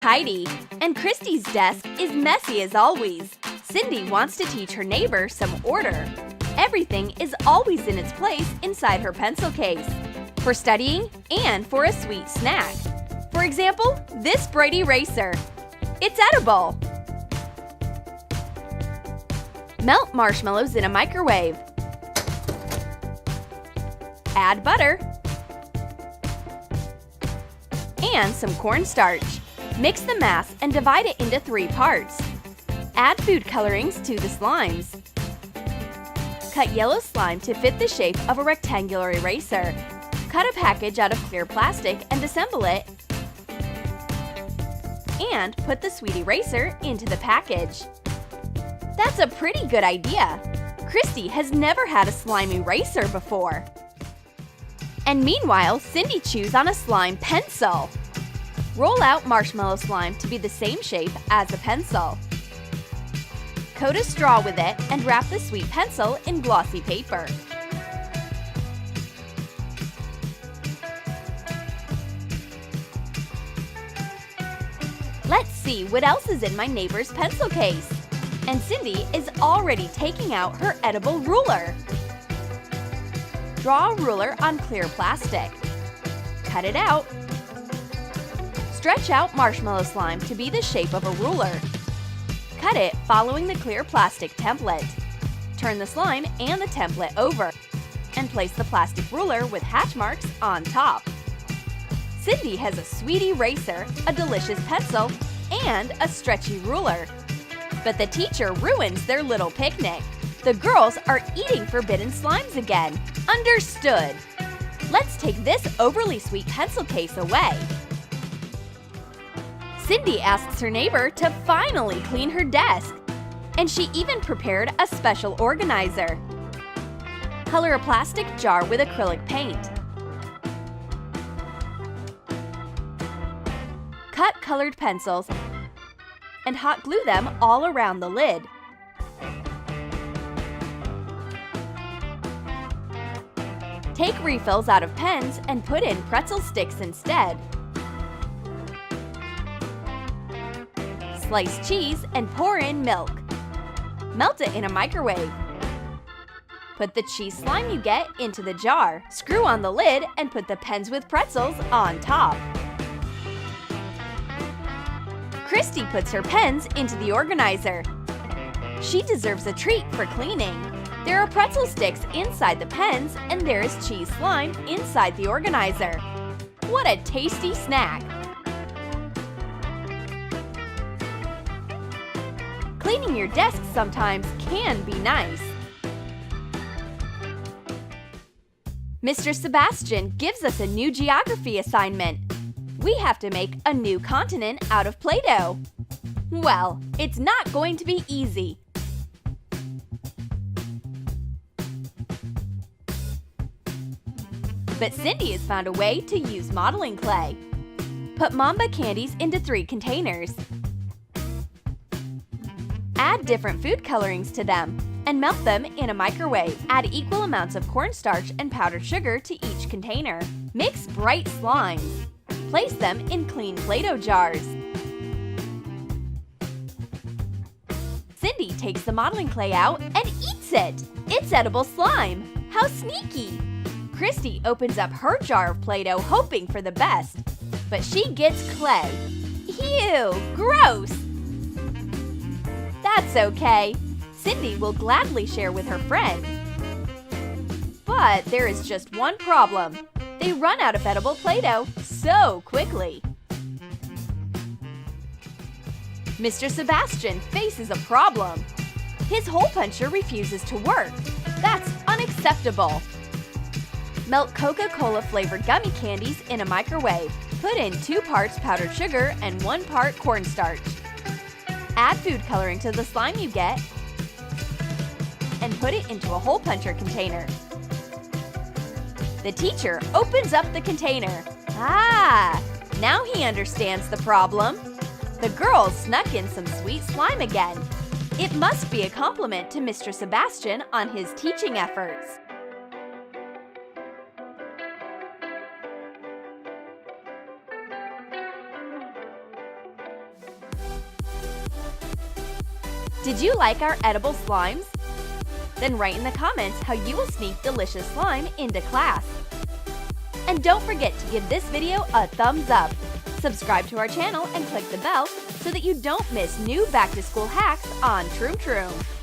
tidy, and Christy's desk is messy as always. Cindy wants to teach her neighbor some order. Everything is always in its place inside her pencil case, for studying and for a sweet snack. For example, this bright eraser. It's edible. Melt marshmallows in a microwave. Add butter and some cornstarch. Mix the mass and divide it into 3 parts. Add food colorings to the slimes. Cut yellow slime to fit the shape of a rectangular eraser. Cut a package out of clear plastic and assemble it. And put the sweet eraser into the package. That's a pretty good idea. Christy has never had a slime eraser before. And meanwhile, Cindy chews on a slime pencil. Roll out marshmallow slime to be the same shape as a pencil. Coat a straw with it and wrap the sweet pencil in glossy paper. Let's see what else is in my neighbor's pencil case. And Cindy is already taking out her edible ruler. Draw a ruler on clear plastic. Cut it out. Stretch out marshmallow slime to be the shape of a ruler. Cut it following the clear plastic template. Turn the slime and the template over, and place the plastic ruler with hatch marks on top. Cindy has a sweet eraser, a delicious pencil, and a stretchy ruler. But the teacher ruins their little picnic. The girls are eating forbidden slimes again. Understood. Let's take this overly sweet pencil case away. Cindy asks her neighbor to finally clean her desk. And she even prepared a special organizer. Color a plastic jar with acrylic paint. Cut colored pencils and hot glue them all around the lid. Take refills out of pens and put in pretzel sticks instead. Slice cheese and pour in milk. Melt it in a microwave. Put the cheese slime you get into the jar. Screw on the lid and put the pens with pretzels on top. Christy puts her pens into the organizer. She deserves a treat for cleaning. There are pretzel sticks inside the pens, and there is cheese slime inside the organizer. What a tasty snack! Cleaning your desk sometimes can be nice. Mr. Sebastian gives us a new geography assignment. We have to make a new continent out of Play-Doh. Well, it's not going to be easy. But Cindy has found a way to use modeling clay. Put Mamba candies into 3 containers. Add different food colorings to them and melt them in a microwave. Add equal amounts of cornstarch and powdered sugar to each container. Mix bright slimes. Place them in clean Play-Doh jars. Cindy takes the modeling clay out and eats it! It's edible slime! How sneaky! Christy opens up her jar of Play-Doh hoping for the best, but she gets clay. Ew! Gross! That's okay. Cindy will gladly share with her friend. But there is just one problem. They run out of edible Play-Doh so quickly. Mr. Sebastian faces a problem. His hole puncher refuses to work. That's unacceptable. Melt Coca-Cola flavored gummy candies in a microwave. Put in 2 parts powdered sugar and 1 part cornstarch. Add food coloring to the slime you get and put it into a hole puncher container. The teacher opens up the container. Ah, now he understands the problem. The girls snuck in some sweet slime again. It must be a compliment to Mr. Sebastian on his teaching efforts. Did you like our edible slimes? Then write in the comments how you will sneak delicious slime into class. And don't forget to give this video a thumbs up. Subscribe to our channel and click the bell so that you don't miss new back-to-school hacks on Troom Troom.